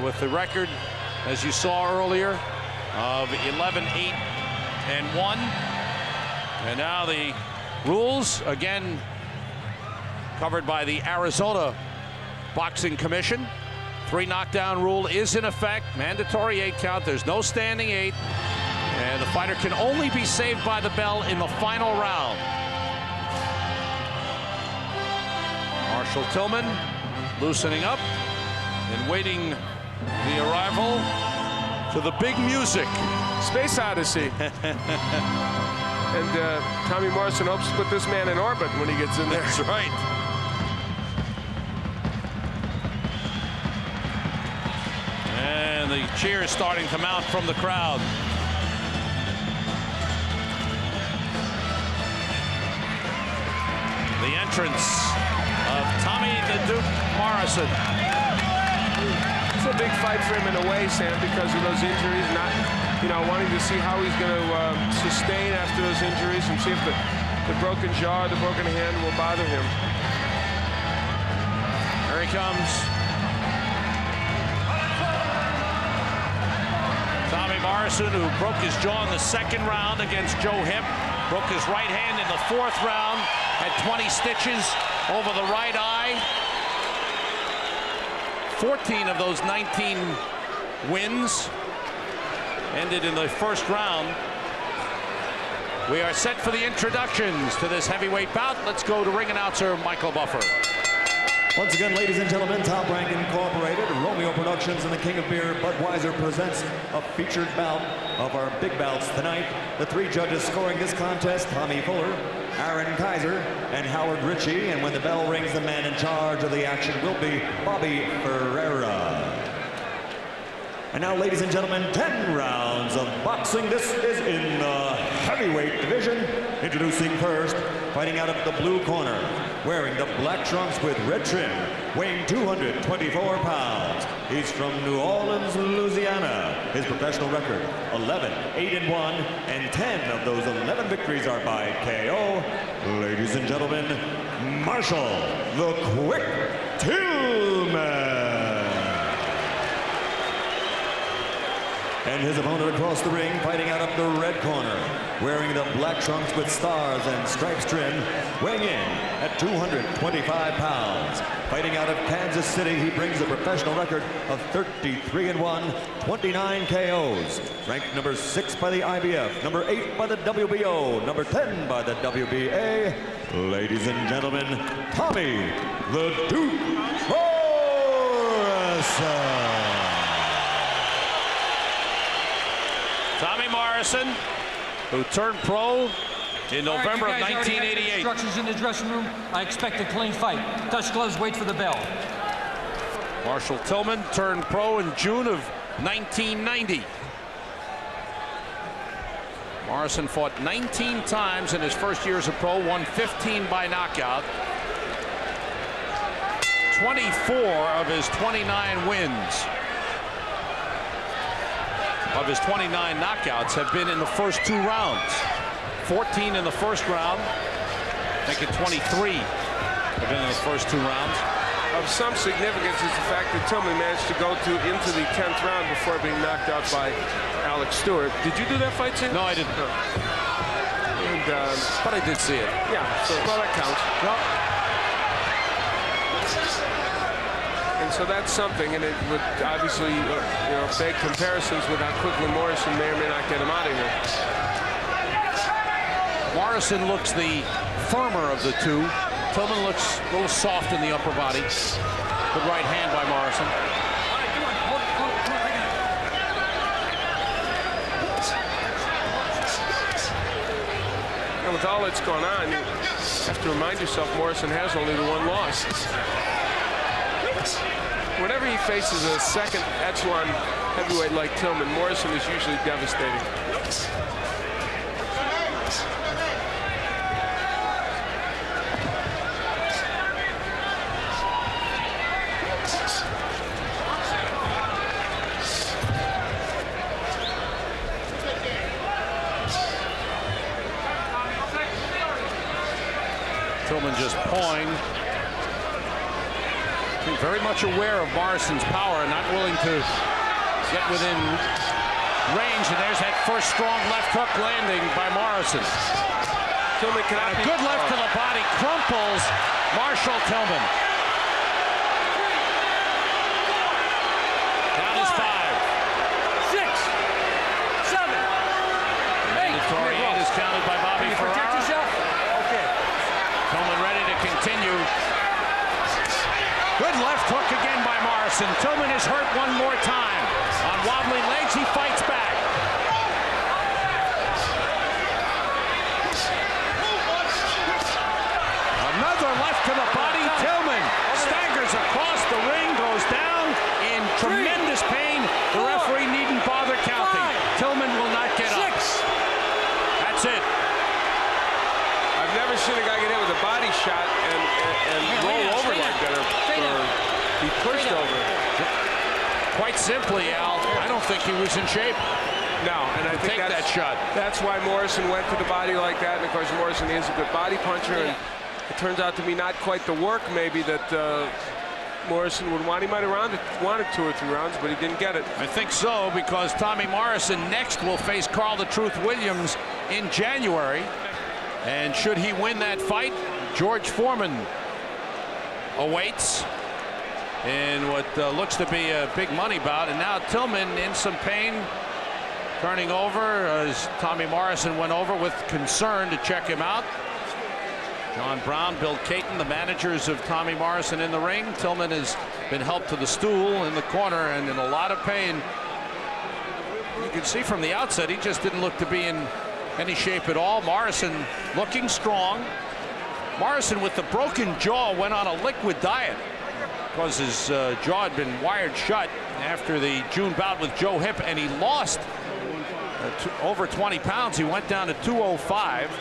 with the record, as you saw earlier, of 11-8-1. And now the rules, again, covered by the Arizona Boxing Commission. 3 knockdown rule is in effect. Mandatory 8 count. There's no standing 8. And the fighter can only be saved by the bell in the final round. Marshall Tillman loosening up and waiting the arrival to the big music. Space Odyssey. And Tommy Morrison hopes to put this man in orbit when he gets in there. That's right. And the cheers starting to mount from the crowd. The entrance of Tommy the Duke Morrison. It's a big fight for him in a way, Sam, because of those injuries. Not, wanting to see how he's going to sustain after those injuries and see if the broken jaw, the broken hand will bother him. Here he comes. Tommy Morrison, who broke his jaw in the 2nd round against Joe Hip, broke his right hand in the 4th round, had 20 stitches over the right eye. 14 of those 19 wins ended in the 1st round. We are set for the introductions to this heavyweight bout. Let's go to ring announcer Michael Buffer. Once again, ladies and gentlemen, Top Rank Incorporated, Romeo Productions, and the King of Beer, Budweiser, presents a featured bout of our big bouts tonight. The 3 judges scoring this contest: Tommy Fuller, Aaron Kaiser, and Howard Ritchie. And when the bell rings, the man in charge of the action will be Bobby Ferreira. And now, ladies and gentlemen, 10 rounds of boxing. This is in the heavyweight division. Introducing first, fighting out of the blue corner, wearing the black trunks with red trim, weighing 224 pounds. He's from New Orleans, Louisiana. His professional record, 11-8-1, and 10 of those 11 victories are by KO. Ladies and gentlemen, Marshall the Quick Tillman. And his opponent across the ring, fighting out of the red corner, wearing the black trunks with stars and stripes trim, weighing in at 225 pounds. Fighting out of Kansas City, he brings a professional record of 33-1, 29 KOs. Ranked number 6 by the IBF, number 8 by the WBO, number 10 by the WBA. Ladies and gentlemen, Tommy the Duke Morrison. Tommy Morrison, who turned pro in November of 1988. Instructions in the dressing room. I expect a clean fight. Touch gloves, wait for the bell. Marshall Tillman turned pro in June of 1990. Morrison fought 19 times in his first year as a pro, won 15 by knockout. 24 of his 29 wins of his 29 knockouts have been in the first 2 rounds. 14 in the first round, making 23 have been in the first 2 rounds. Of some significance is the fact that Tillman managed to go into the 10th round before being knocked out by Alex Stewart. Did you do that fight, Sam? No, I didn't. No. And, but I did see it. Yeah, so well, that counts. Well, and so that's something, and it would obviously beg comparisons with how quickly Morrison may or may not get him out of here. Morrison looks the firmer of the 2. Tillman looks a little soft in the upper body. Good right hand by Morrison. And with all that's gone on, you have to remind yourself Morrison has only the 1 loss. Whenever he faces a second echelon heavyweight like Tillman, Morrison is usually devastating. Tillman just pawing. think very much aware of Morrison's power and not willing to get within range. And there's that first strong left hook landing by Morrison. Tillman cannot A good left to the body, crumples Marshall Tillman. Down is 5. 6, 7, 8. Mandatory 8 is counted by Bobby Can you protect Ferrara. yourself? Okay. Tillman ready to continue. Good left hook again by Morrison. Tillman is hurt one more time. On wobbling legs, he fights back. Another left to the body. Tillman staggers across the ring, goes down in tremendous pain. The referee needn't bother counting. Tillman will not get up. 6. That's it. I've never seen a guy get hit with a body shot and roll over like that, or be pushed over. Quite simply, Al, I don't think he was in shape. No, and I think Take that shot. That's why Morrison went to the body like that. And of course, Morrison is a good body puncher, and it turns out to be not quite the work maybe that Morrison would want. He might have wanted 2 or 3 rounds, but he didn't get it. I think so, because Tommy Morrison next will face Carl the Truth Williams in January. And should he win that fight, George Foreman awaits in what looks to be a big money bout. And now Tillman in some pain, turning over as Tommy Morrison went over with concern to check him out. John Brown, Bill Caton, the managers of Tommy Morrison in the ring. Tillman has been helped to the stool in the corner and in a lot of pain. You can see from the outset, he just didn't look to be in any shape at all. Morrison looking strong. Morrison with the broken jaw went on a liquid diet because his jaw had been wired shut after the June bout with Joe Hipp, and he lost over 20 pounds. He went down to 205.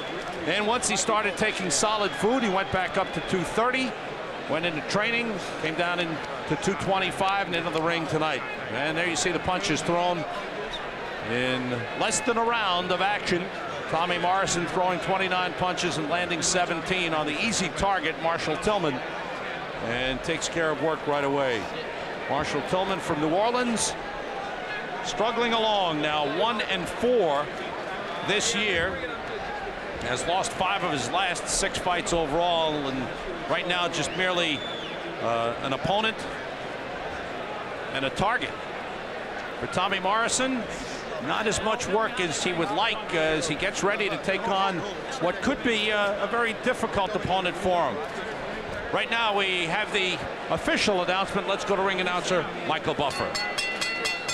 Then once he started taking solid food, he went back up to 230, went into training, came down into 225 and into the ring tonight. And there you see the punches thrown in less than a round of action. Tommy Morrison throwing 29 punches and landing 17 on the easy target, Marshall Tillman, and takes care of work right away. Marshall Tillman from New Orleans, struggling along now, 1-4 this year. Has lost 5 of his last 6 fights overall, and right now just merely an opponent and a target. For Tommy Morrison, not as much work as he would like as he gets ready to take on what could be a very difficult opponent for him. Right now we have the official announcement. Let's go to ring announcer Michael Buffer.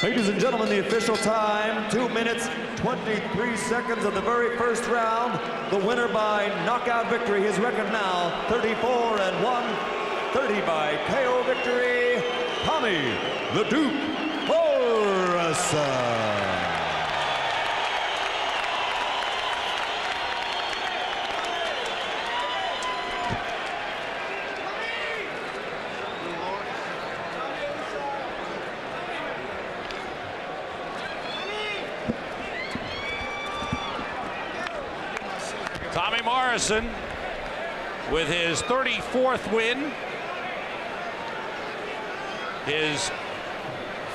Ladies and gentlemen, the official time, 2 minutes, 23 seconds of the very first round. The winner by knockout victory, his record now 34-1, 30 by KO victory, Tommy the Duke Morrison. Tommy Morrison with his 34th win, his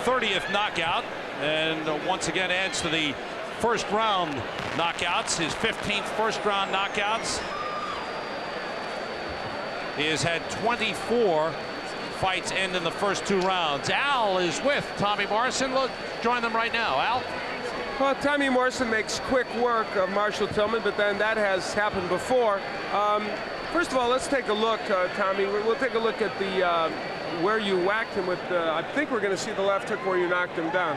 30th knockout, and once again adds to the first round knockouts, his 15th first round knockouts. He has had 24 fights end in the first 2 rounds. Al is with Tommy Morrison. Look, join them right now. Al? Well, Tommy Morrison makes quick work of Marshall Tillman, but then that has happened before. First of all, let's take a look, Tommy. We'll take a look at the where you whacked him with. I think we're going to see the left hook where you knocked him down.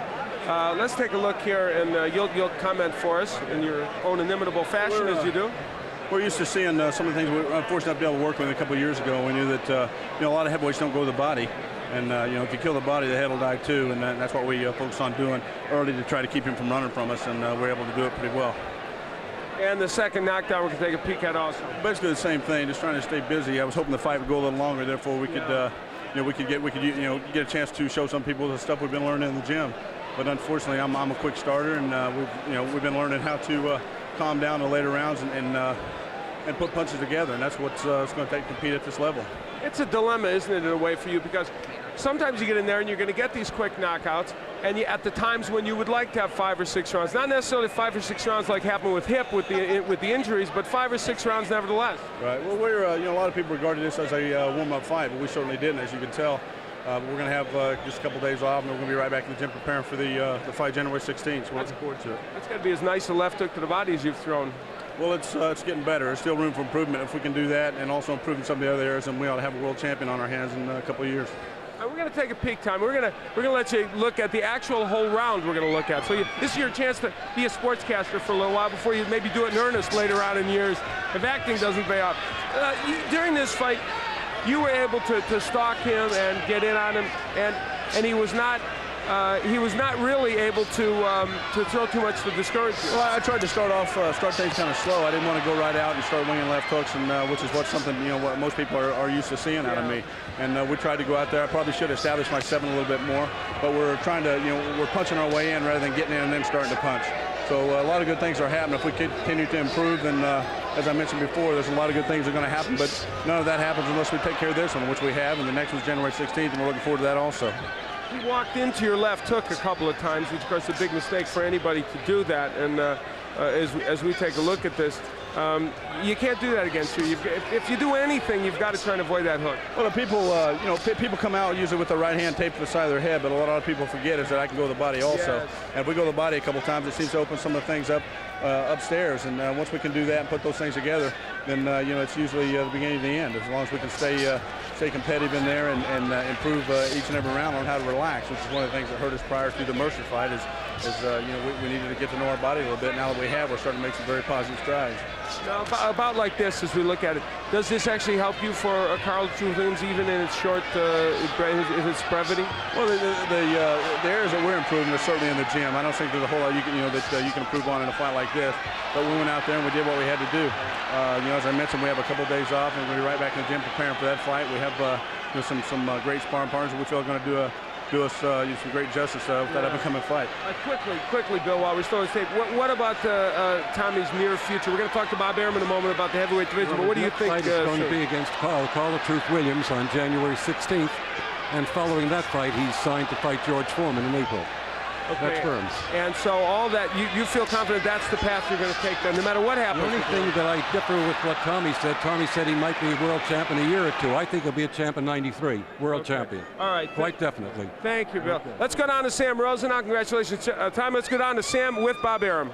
Let's take a look here, and you'll comment for us in your own inimitable fashion, as you do. We're used to seeing some of the things we were unfortunate to be able to work with a couple of years ago. We knew that a lot of heavyweights don't go to the body. And, if you kill the body, the head will die too. And that's what we focused on doing early to try to keep him from running from us. And we're able to do it pretty well. And the second knockdown, we're going to take a peek at also. Basically the same thing, just trying to stay busy. I was hoping the fight would go a little longer. Therefore, we could, get a chance to show some people the stuff we've been learning in the gym. But unfortunately, I'm a quick starter, and we've been learning how to calm down the later rounds and put punches together. And that's what's going to take to compete at this level. It's a dilemma, isn't it, in a way for you? Because sometimes you get in there and you're going to get these quick knockouts, and at the times when you would like to have 5 or 6 rounds, not necessarily 5 or 6 rounds like happened with hip with the injuries, but 5 or 6 rounds nevertheless. Right. Well, we're a lot of people regarded this as a warm-up fight, but we certainly didn't, as you can tell. We're going to have just a couple days off, and we're going to be right back in the gym preparing for the fight January 16th. So we're looking forward to it. It's got to be as nice a left hook to the body as you've thrown. Well, it's getting better. There's still room for improvement. If we can do that and also improve in some of the other areas, then we ought to have a world champion on our hands in a couple of years. We're going to take a peek time. We're going to let you look at the actual whole round we're going to look at. So this is your chance to be a sportscaster for a little while before you maybe do it in earnest later on in years if acting doesn't pay off. During this fight, you were able to stalk him and get in on him, and he was not really able to throw too much to discourage you. Well, I tried to start things kind of slow. I didn't want to go right out and start winging left hooks, and which is what most people are used to seeing out of me. And we tried to go out there. I probably should establish my 7 a little bit more, but we're trying to, we're punching our way in rather than getting in and then starting to punch. So a lot of good things are happening. If we continue to improve, then as I mentioned before, there's a lot of good things that are going to happen, but none of that happens unless we take care of this one, which we have, and the next one's January 16th, and we're looking forward to that also. He walked into your left hook a couple of times, which of course is a big mistake for anybody to do that. And as we take a look at this, you can't do that against you. If you do anything, you've got to try and avoid that hook. Well, the people, people come out usually with the right hand taped to the side of their head, but a lot of people forget is that I can go to the body also. Yes. And if we go to the body a couple times, it seems to open some of the things up upstairs. And once we can do that and put those things together, then it's usually the beginning of the end. As long as we can stay competitive in there and improve each and every round on how to relax, which is one of the things that hurt us prior to the Morrison fight. We needed to get to know our body a little bit. Now that we have, we're starting to make some very positive strides. Now, about like this, as we look at it, does this actually help you for Carl Williams, even in its short, its brevity? Well, the areas that we're improving are certainly in the gym. I don't think there's a whole lot you can improve on in a fight like this. But we went out there and we did what we had to do. As I mentioned, we have a couple of days off, and we'll be right back in the gym preparing for that fight. We have some great sparring partners that we feel are going to do us some great justice with that up-and-coming fight. Quickly, Bill, while we're still on tape, what about Tommy's near future? We're going to talk to Bob Arum in a moment about the heavyweight division, but what do you think? The fight is going to be against Carl the Truth Williams on January 16th, and following that fight, he's signed to fight George Foreman in April. Okay. That's firm. And so all that, you feel confident that's the path you're going to take then, no matter what happens? The only thing that I differ with what Tommy said he might be world champ in a year or two. I think he'll be a champ in '93, world champion. All right. Quite definitely. Thank you, Bill. Let's go down to Sam Rosen now. Congratulations, Tom. Let's go down to Sam with Bob Arum.